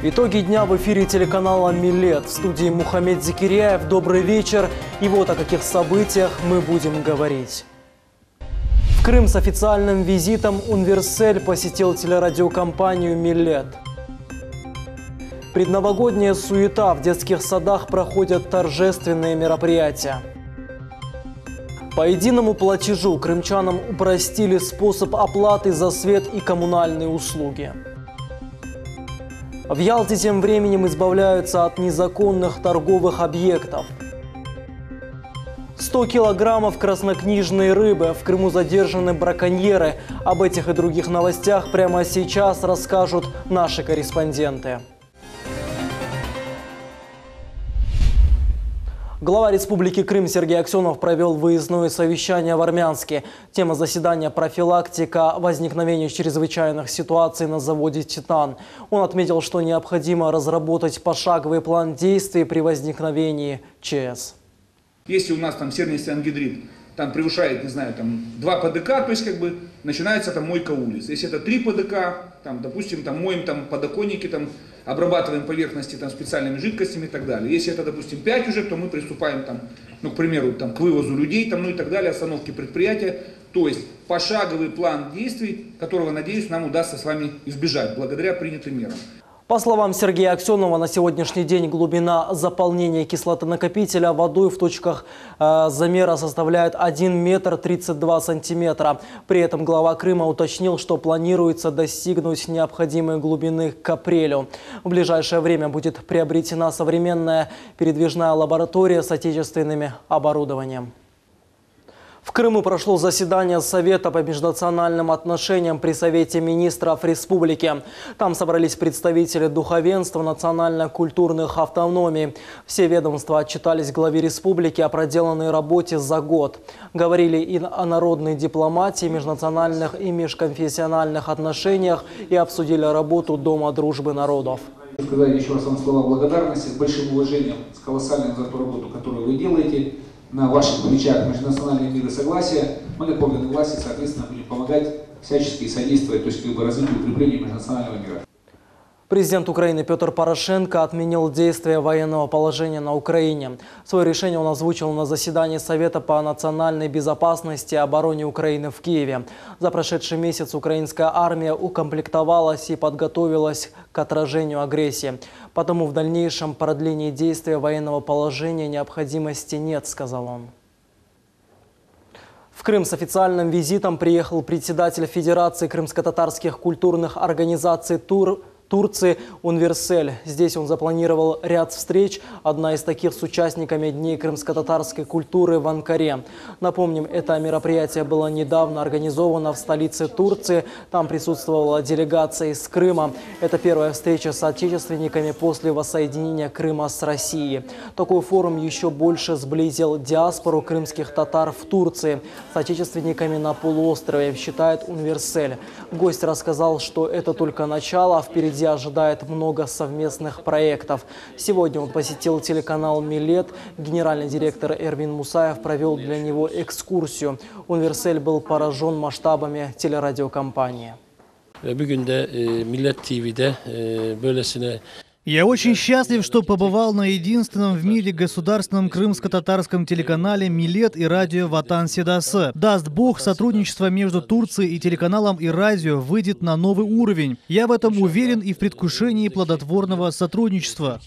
Итоги дня в эфире телеканала «Милет». В студии Мухаммед Зикиряев. Добрый вечер. И вот о каких событиях мы будем говорить. В Крым с официальным визитом Универсель посетил телерадиокомпанию «Милет». Предновогодняя суета. В детских садах проходят торжественные мероприятия. По единому платежу крымчанам упростили способ оплаты за свет и коммунальные услуги. В Ялте тем временем избавляются от незаконных торговых объектов. 100 килограммов краснокнижной рыбы. В Крыму задержаны браконьеры. Об этих и других новостях прямо сейчас расскажут наши корреспонденты. Глава Республики Крым Сергей Аксенов провел выездное совещание в Армянске. Тема заседания – профилактика возникновения чрезвычайных ситуаций на заводе «Титан». Он отметил, что необходимо разработать пошаговый план действий при возникновении ЧС. Если у нас там серный ангидрид там превышает, не знаю, там 2 ПДК, то есть начинается там мойка улиц. Если это 3 ПДК, там, допустим, там моем там подоконники, там обрабатываем поверхности там специальными жидкостями и так далее. Если это, допустим, 5 уже, то мы приступаем там, ну, к примеру, там, к вывозу людей, там, ну и так далее, остановке предприятия. То есть пошаговый план действий, которого, надеюсь, нам удастся с вами избежать благодаря принятым мерам. По словам Сергея Аксенова, на сегодняшний день глубина заполнения кислотонакопителя водой в точках замера составляет 1 метр 32 сантиметра. При этом глава Крыма уточнил, что планируется достигнуть необходимой глубины к апрелю. В ближайшее время будет приобретена современная передвижная лаборатория с отечественным оборудованием. В Крыму прошло заседание Совета по межнациональным отношениям при Совете министров республики. Там собрались представители духовенства национально-культурных автономий. Все ведомства отчитались главе республики о проделанной работе за год. Говорили и о народной дипломатии, межнациональных и межконфессиональных отношениях и обсудили работу Дома дружбы народов. Сказать еще раз вам слова благодарности, с большим уважением, с колоссальным за ту работу, которую вы делаете. На ваших плечах межнациональные мир и согласия. Мы, как органы власти, соответственно, будем помогать всячески содействовать, то есть развитию и укреплению межнационального мира. Президент Украины Петр Порошенко отменил действие военного положения на Украине. Свое решение он озвучил на заседании Совета по национальной безопасности и обороне Украины в Киеве. За прошедший месяц украинская армия укомплектовалась и подготовилась к отражению агрессии. Потому в дальнейшем продлении действия военного положения необходимости нет, сказал он. В Крым с официальным визитом приехал председатель Федерации крымско-татарских культурных организаций Турции Универсель. Здесь он запланировал ряд встреч. Одна из таких с участниками Дней крымско-татарской культуры в Анкаре. Напомним, это мероприятие было недавно организовано в столице Турции. Там присутствовала делегация из Крыма. Это первая встреча с отечественниками после воссоединения Крыма с Россией. Такой форум еще больше сблизил диаспору крымских татар в Турции с отечественниками на полуострове, считает Универсель. Гость рассказал, что это только начало, а впереди ожидает много совместных проектов. Сегодня он посетил телеканал «Милет». Генеральный директор Эрвин Мусаев провел для него экскурсию. Универсель был поражен масштабами телерадиокомпании. Я очень счастлив, что побывал на единственном в мире государственном крымско-татарском телеканале «Милет» и радио «Ватан Седасы». Даст Бог, сотрудничество между Турцией и телеканалом и радио выйдет на новый уровень. Я в этом уверен и в предвкушении плодотворного сотрудничества.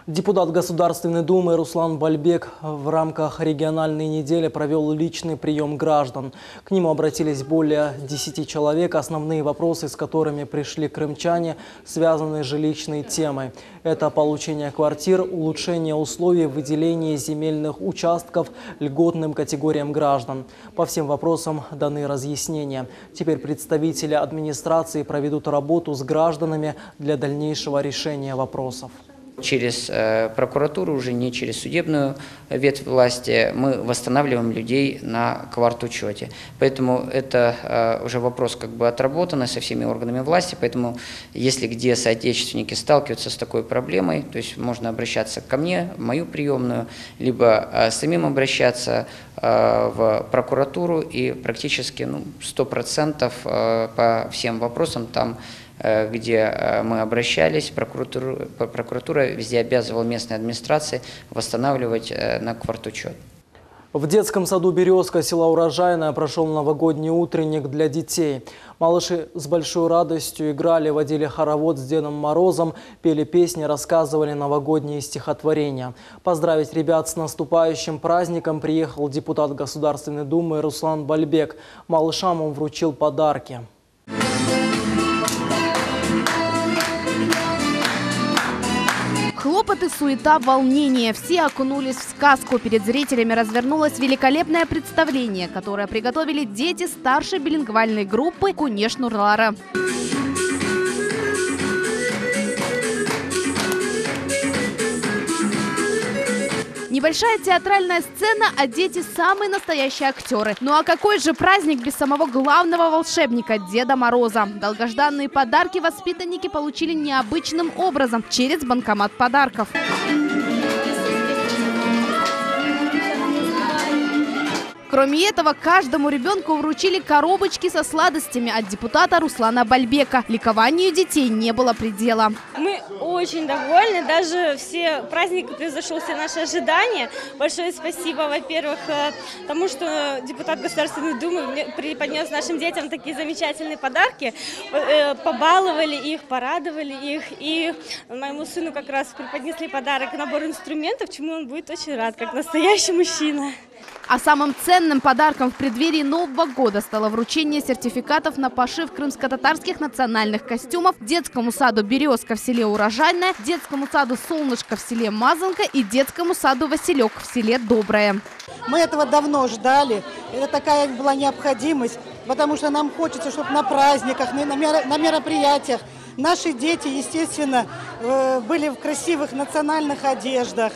Депутат Государственной Думы Руслан Бальбек в рамках региональной недели провел личный прием граждан. К нему обратились более 10 человек. Основные вопросы, с которыми пришли крымчане, связаны с жилищной темой. Это получение квартир, улучшение условий выделения земельных участков льготным категориям граждан. По всем вопросам даны разъяснения. Теперь представители администрации проведут работу с гражданами для дальнейшего решения вопросов. Через прокуратуру, уже не через судебную ветвь власти, мы восстанавливаем людей на квартучете. Поэтому это уже вопрос как бы отработанный со всеми органами власти. Поэтому если где соотечественники сталкиваются с такой проблемой, то есть можно обращаться ко мне, в мою приемную, либо самим обращаться в прокуратуру, и практически 100% по всем вопросам там, где мы обращались, прокуратура везде обязывала местные администрации восстанавливать на квартучет. В детском саду «Березка» села Урожайное прошел новогодний утренник для детей. Малыши с большой радостью играли, водили хоровод с Дедом Морозом, пели песни, рассказывали новогодние стихотворения. Поздравить ребят с наступающим праздником приехал депутат Государственной Думы Руслан Бальбек. Малышам он вручил подарки. Хлопоты, суета, волнение. Все окунулись в сказку. Перед зрителями развернулось великолепное представление, которое приготовили дети старшей билингвальной группы «Кунеш Нурлара». Небольшая театральная сцена, а дети – самые настоящие актеры. Ну а какой же праздник без самого главного волшебника – Деда Мороза? Долгожданные подарки воспитанники получили необычным образом – через банкомат подарков. Кроме этого, каждому ребенку вручили коробочки со сладостями от депутата Руслана Бальбека. Ликованию детей не было предела. Мы очень довольны, даже все праздники превзошел все наши ожидания. Большое спасибо, во-первых, тому, что депутат Государственной Думы преподнес нашим детям такие замечательные подарки. Побаловали их, порадовали их. И моему сыну как раз преподнесли подарок, набор инструментов, чему он будет очень рад, как настоящий мужчина. А самым ценным подарком в преддверии Нового года стало вручение сертификатов на пошив крымско-татарских национальных костюмов детскому саду «Березка» в селе Урожайное, детскому саду «Солнышко» в селе Мазанка и детскому саду «Василек» в селе Доброе. Мы этого давно ждали. Это такая была необходимость, потому что нам хочется, чтобы на праздниках, на мероприятиях наши дети, естественно, были в красивых национальных одеждах.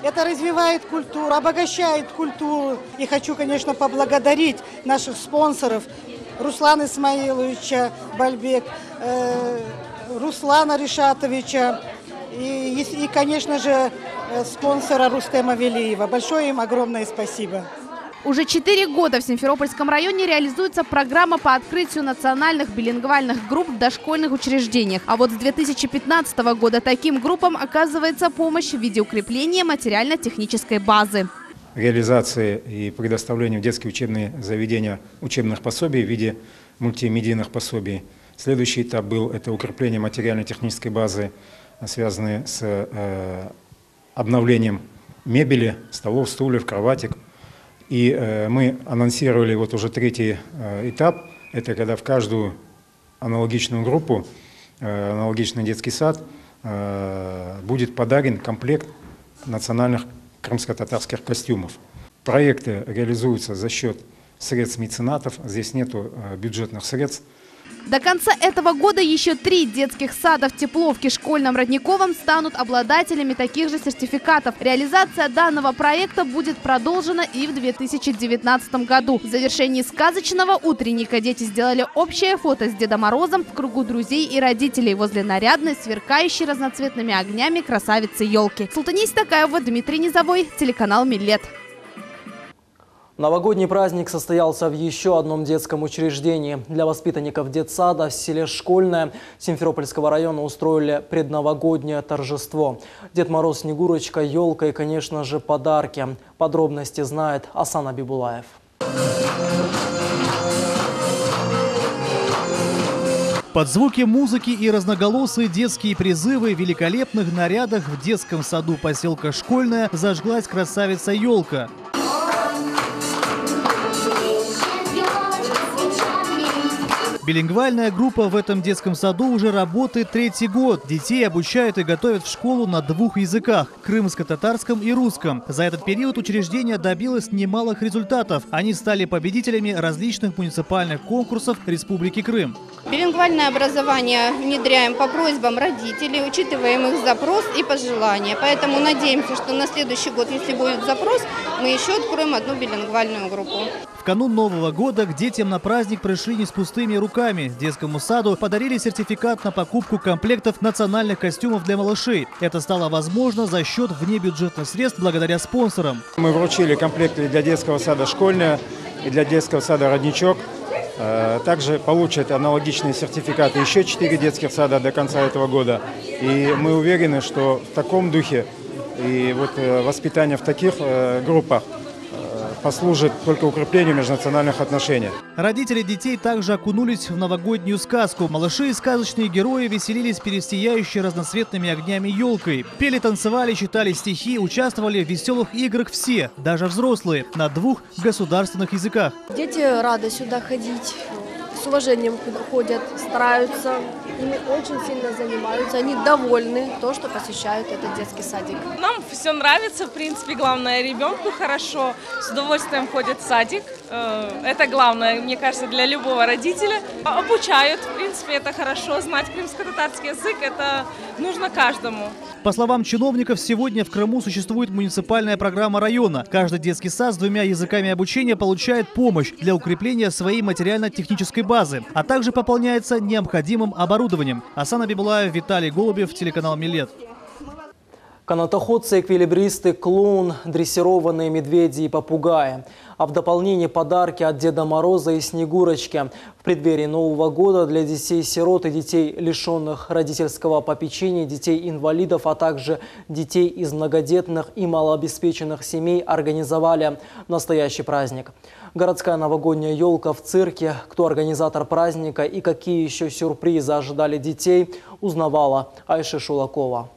Это развивает культуру, обогащает культуру. И хочу, конечно, поблагодарить наших спонсоров Руслана Исмаиловича Бальбек, Руслана Ришатовича и, конечно же, спонсора Рустема Велиева. Большое им огромное спасибо. Уже 4 года в Симферопольском районе реализуется программа по открытию национальных билингвальных групп в дошкольных учреждениях. А вот с 2015 года таким группам оказывается помощь в виде укрепления материально-технической базы. Реализации и предоставлению в детские учебные заведения учебных пособий в виде мультимедийных пособий. Следующий этап был это укрепление материально-технической базы, связанные с обновлением мебели, столов, стульев, кроватек. И мы анонсировали вот уже третий этап, это когда в каждую аналогичную группу, аналогичный детский сад, будет подарен комплект национальных крымско-татарских костюмов. Проекты реализуются за счет средств меценатов, здесь нету бюджетных средств. До конца этого года еще 3 детских сада в Тепловке, Школьном, Родниковом станут обладателями таких же сертификатов. Реализация данного проекта будет продолжена и в 2019 году. В завершении сказочного утренника дети сделали общее фото с Дедом Морозом в кругу друзей и родителей возле нарядной, сверкающей разноцветными огнями красавицы елки. Султанис Такаева, Дмитрий Низовой, телеканал Милет. Новогодний праздник состоялся в еще одном детском учреждении. Для воспитанников детсада в селе Школьное Симферопольского района устроили предновогоднее торжество. Дед Мороз, Снегурочка, елка и, конечно же, подарки. Подробности знает Асан Абибулаев. Под звуки музыки и разноголосые детские призывы в великолепных нарядах в детском саду поселка Школьное зажглась красавица-елка. Билингвальная группа в этом детском саду уже работает 3-й год. Детей обучают и готовят в школу на 2 языках – крымско-татарском и русском. За этот период учреждение добилось немалых результатов. Они стали победителями различных муниципальных конкурсов Республики Крым. Билингвальное образование внедряем по просьбам родителей, учитываем их запрос и пожелания. Поэтому надеемся, что на следующий год, если будет запрос, мы еще откроем одну билингвальную группу. В канун Нового года к детям на праздник пришли не с пустыми руками. Детскому саду подарили сертификат на покупку комплектов национальных костюмов для малышей. Это стало возможно за счет внебюджетных средств благодаря спонсорам. Мы вручили комплекты для детского сада «Школьная» и для детского сада «Родничок». Также получат аналогичные сертификаты еще 4 детских сада до конца этого года. И мы уверены, что в таком духе и вот воспитание в таких группах послужит только укреплению межнациональных отношений. Родители детей также окунулись в новогоднюю сказку. Малыши и сказочные герои веселились перед сияющей разноцветными огнями елкой. Пели, танцевали, читали стихи, участвовали в веселых играх все, даже взрослые, на 2 государственных языках. Дети рады сюда ходить, с уважением ходят, стараются, ими очень сильно занимаются, они довольны то, что посещают этот детский садик. Нам все нравится, в принципе, главное, ребенку хорошо, с удовольствием ходит в садик. Это главное, мне кажется, для любого родителя. Обучают, в принципе, это хорошо, знать крымско-татарский язык, это нужно каждому. По словам чиновников, сегодня в Крыму существует муниципальная программа района. Каждый детский сад с 2 языками обучения получает помощь для укрепления своей материально-технической базы, а также пополняется необходимым оборудованием. Асан Абибулаев, Виталий Голубев, телеканал «Милет». Канатоходцы, эквилибристы, клоун, дрессированные медведи и попугаи. А в дополнение подарки от Деда Мороза и Снегурочки. В преддверии Нового года для детей-сирот и детей, лишенных родительского попечения, детей-инвалидов, а также детей из многодетных и малообеспеченных семей организовали настоящий праздник. Городская новогодняя елка в цирке. Кто организатор праздника и какие еще сюрпризы ожидали детей, узнавала Айша Шулакова.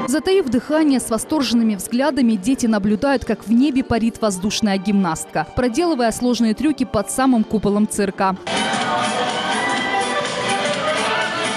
Затаив дыхание, с восторженными взглядами дети наблюдают, как в небе парит воздушная гимнастка, проделывая сложные трюки под самым куполом цирка.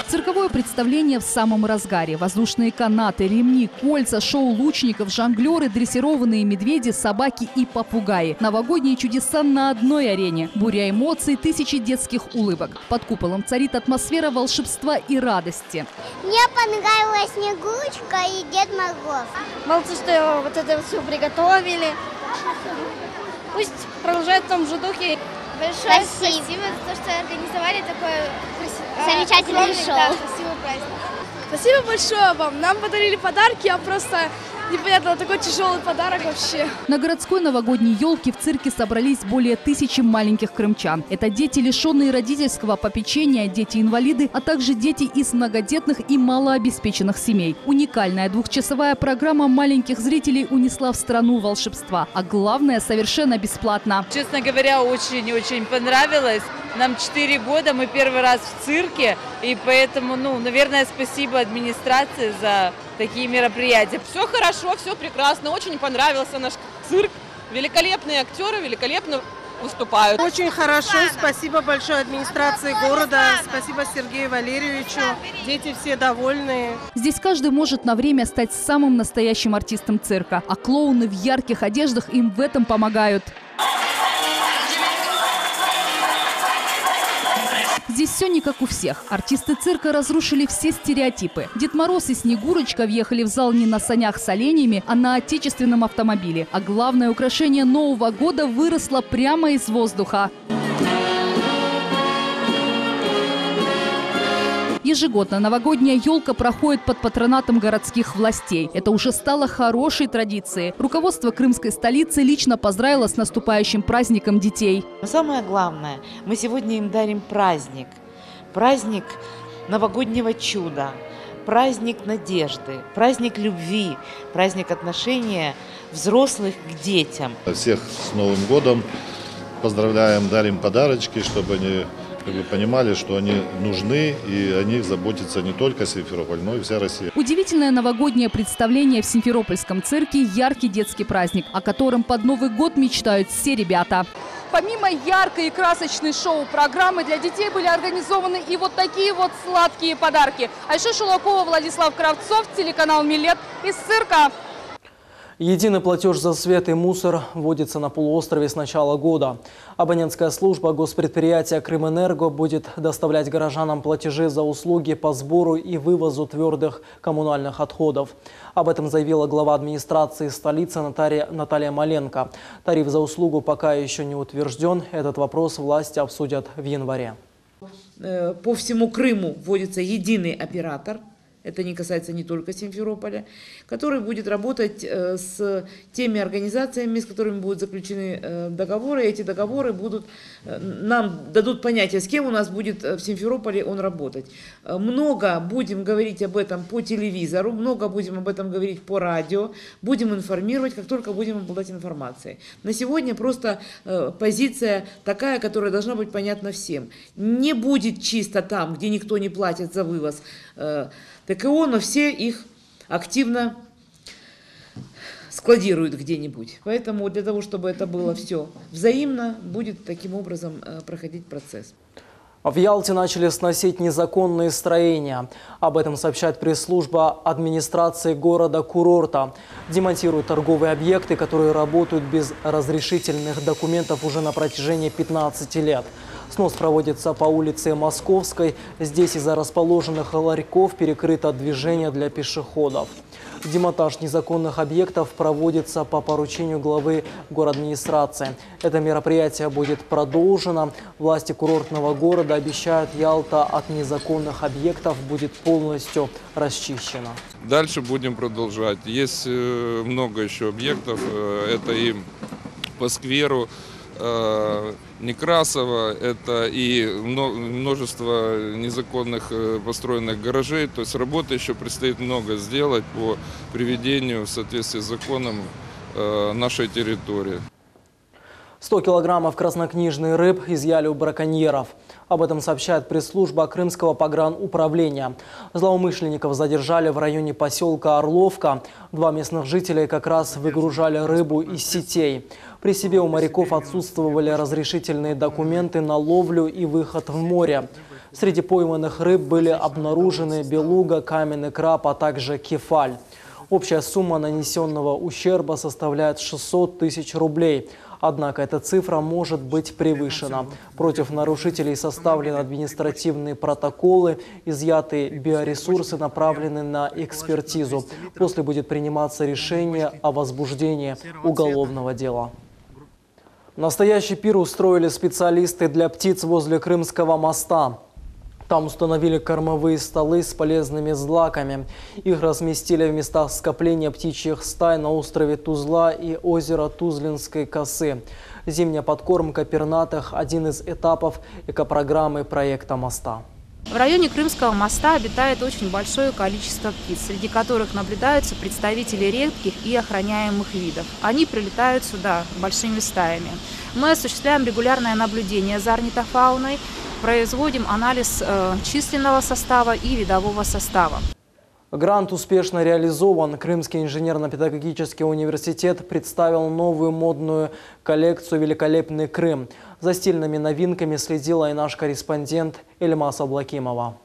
Цирковое представление в самом разгаре. Воздушные канаты, ремни, кольца, шоу лучников, жонглеры, дрессированные медведи, собаки и попугаи. Новогодние чудеса на одной арене. Буря эмоций, тысячи детских улыбок. Под куполом царит атмосфера волшебства и радости. Мне понравилась Снегурочка и Дед Мороз. Молодцы, что вот это все приготовили. Пусть продолжают в том же духе. Большое спасибо за то, что организовали такое замечательное шоу. Красивый праздник. Спасибо большое вам. Нам подарили подарки, а просто непонятно, такой тяжелый подарок вообще. На городской новогодней елке в цирке собрались более 1000 маленьких крымчан. Это дети, лишенные родительского попечения, дети-инвалиды, а также дети из многодетных и малообеспеченных семей. Уникальная 2-часовая программа маленьких зрителей унесла в страну волшебства. А главное, совершенно бесплатно. Честно говоря, очень-очень понравилось. Нам 4 года, мы первый раз в цирке, и поэтому, наверное, спасибо администрации за такие мероприятия. Все хорошо, все прекрасно, очень понравился наш цирк. Великолепные актеры, великолепно выступают. Очень хорошо, спасибо большое администрации города, спасибо Сергею Валерьевичу. Дети все довольные. Здесь каждый может на время стать самым настоящим артистом цирка, а клоуны в ярких одеждах им в этом помогают. Здесь все не как у всех. Артисты цирка разрушили все стереотипы. Дед Мороз и Снегурочка въехали в зал не на санях с оленями, а на отечественном автомобиле. А главное украшение Нового года выросло прямо из воздуха. Ежегодно новогодняя елка проходит под патронатом городских властей. Это уже стало хорошей традицией. Руководство крымской столицы лично поздравило с наступающим праздником детей. Но самое главное, мы сегодня им дарим праздник. Праздник новогоднего чуда, праздник надежды, праздник любви, праздник отношения взрослых к детям. Всех с Новым годом поздравляем, дарим подарочки, чтобы они понимали, что они нужны, и о них заботится не только Симферополь, но и вся Россия. Удивительное новогоднее представление в Симферопольском цирке – яркий детский праздник, о котором под Новый год мечтают все ребята. Помимо яркой и красочной шоу-программы, для детей были организованы и вот такие вот сладкие подарки. Айша Шулакова, Владислав Кравцов, телеканал «Милет» из цирка. Единый платеж за свет и мусор вводится на полуострове с начала года. Абонентская служба госпредприятия «Крымэнерго» будет доставлять горожанам платежи за услуги по сбору и вывозу твердых коммунальных отходов. Об этом заявила глава администрации столицы Наталья Маленко. Тариф за услугу пока еще не утвержден. Этот вопрос власти обсудят в январе. По всему Крыму вводится единый оператор. Это не касается не только Симферополя, который будет работать с теми организациями, с которыми будут заключены договоры. Эти договоры нам дадут понятие, с кем у нас будет в Симферополе он работать. Много будем говорить об этом по телевизору, много будем об этом говорить по радио, будем информировать, как только будем обладать информацией. На сегодня просто позиция такая, которая должна быть понятна всем. Не будет чисто там, где никто не платит за вывоз ТКО, но все их активно складируют где-нибудь. Поэтому для того, чтобы это было все взаимно, будет таким образом проходить процесс. В Ялте начали сносить незаконные строения. Об этом сообщает пресс-служба администрации города-курорта. Демонтируют торговые объекты, которые работают без разрешительных документов уже на протяжении 15 лет. Снос проводится по улице Московской. Здесь из-за расположенных ларьков перекрыто движение для пешеходов. Демонтаж незаконных объектов проводится по поручению главы городадминистрации. Это мероприятие будет продолжено. Власти курортного города обещают, Ялта от незаконных объектов будет полностью расчищена. Дальше будем продолжать. Есть много еще объектов. Это и по скверу Некрасова, это и множество незаконных построенных гаражей. То есть работы еще предстоит много сделать по приведению в соответствии с законом нашей территории. 100 килограммов краснокнижной рыб изъяли у браконьеров. Об этом сообщает пресс-служба Крымского погрануправления. Злоумышленников задержали в районе поселка Орловка. Два местных жителя как раз выгружали рыбу из сетей. При себе у моряков отсутствовали разрешительные документы на ловлю и выход в море. Среди пойманных рыб были обнаружены белуга, каменный краб, а также кефаль. Общая сумма нанесенного ущерба составляет 600 тысяч рублей. Однако эта цифра может быть превышена. Против нарушителей составлены административные протоколы, изъятые биоресурсы направлены на экспертизу. После будет приниматься решение о возбуждении уголовного дела. Настоящий пир устроили специалисты для птиц возле Крымского моста. Там установили кормовые столы с полезными злаками. Их разместили в местах скопления птичьих стай на острове Тузла и озера Тузлинской косы. Зимняя подкормка пернатых – один из этапов экопрограммы проекта моста. В районе Крымского моста обитает очень большое количество птиц, среди которых наблюдаются представители редких и охраняемых видов. Они прилетают сюда большими стаями. Мы осуществляем регулярное наблюдение за орнитофауной, производим анализ численного состава и видового состава. Грант успешно реализован. Крымский инженерно-педагогический университет представил новую модную коллекцию «Великолепный Крым». За стильными новинками следила и наш корреспондент Эльмас Аблакимова.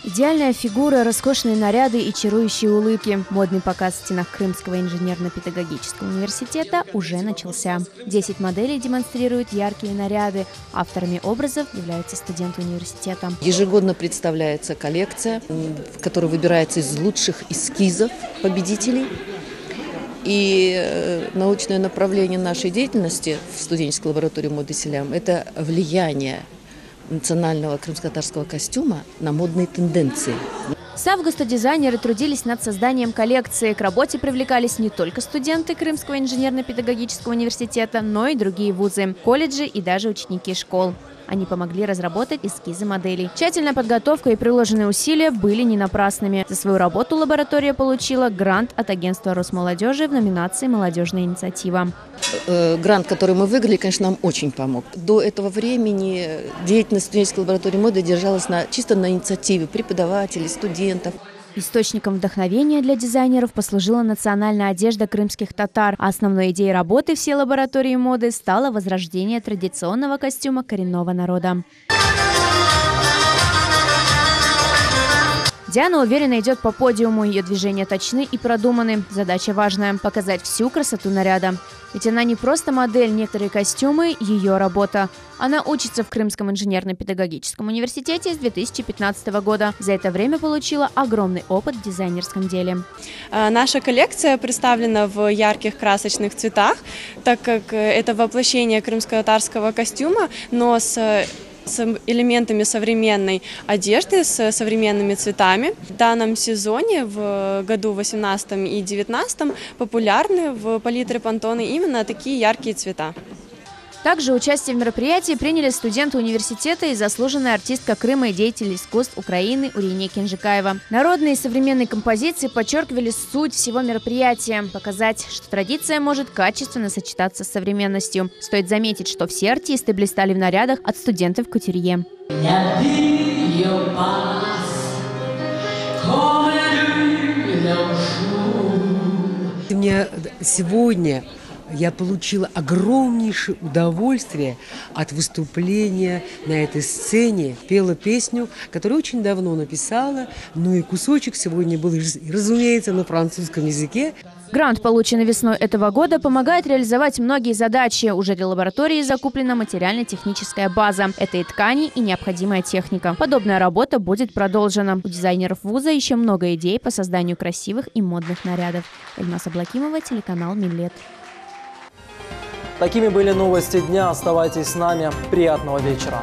Идеальная фигура, роскошные наряды и чарующие улыбки. Модный показ в стенах Крымского инженерно-педагогического университета уже начался. 10 моделей демонстрируют яркие наряды. Авторами образов являются студенты университета. Ежегодно представляется коллекция, которая выбирается из лучших эскизов победителей. И научное направление нашей деятельности в студенческой лаборатории моды «Селям» – это влияние национального крымско-татарского костюма на модные тенденции. С августа дизайнеры трудились над созданием коллекции. К работе привлекались не только студенты Крымского инженерно-педагогического университета, но и другие вузы, колледжи и даже ученики школ. Они помогли разработать эскизы моделей. Тщательная подготовка и приложенные усилия были не напрасными. За свою работу лаборатория получила грант от агентства Росмолодежи в номинации «Молодежная инициатива». Грант, который мы выиграли, конечно, нам очень помог. До этого времени деятельность студенческой лаборатории моды держалась чисто на инициативе преподавателей, студентов. Источником вдохновения для дизайнеров послужила национальная одежда крымских татар. А основной идеей работы всей лаборатории моды стало возрождение традиционного костюма коренного народа. Диана уверенно идет по подиуму, ее движения точны и продуманы. Задача важная – показать всю красоту наряда. Ведь она не просто модель, некоторые костюмы – ее работа. Она учится в Крымском инженерно-педагогическом университете с 2015 года. За это время получила огромный опыт в дизайнерском деле. Наша коллекция представлена в ярких красочных цветах, так как это воплощение крымско-татарского костюма, но с элементами современной одежды, с современными цветами. В данном сезоне, в году 18 и 19, популярны в палитре Пантоне именно такие яркие цвета. Также участие в мероприятии приняли студенты университета и заслуженная артистка Крыма и деятель искусств Украины Уриния Кенжикаева. Народные и современные композиции подчеркивали суть всего мероприятия – показать, что традиция может качественно сочетаться с современностью. Стоит заметить, что все артисты блистали в нарядах от студентов-кутюрье. Мне сегодня я получила огромнейшее удовольствие от выступления на этой сцене. Пела песню, которую очень давно написала, но и кусочек сегодня был, разумеется, на французском языке. Грант, полученный весной этого года, помогает реализовать многие задачи. Уже для лаборатории закуплена материально-техническая база. Это и ткани, и необходимая техника. Подобная работа будет продолжена. У дизайнеров вуза еще много идей по созданию красивых и модных нарядов. Эльмас Аблакимова, телеканал Милет. Такими были новости дня. Оставайтесь с нами. Приятного вечера.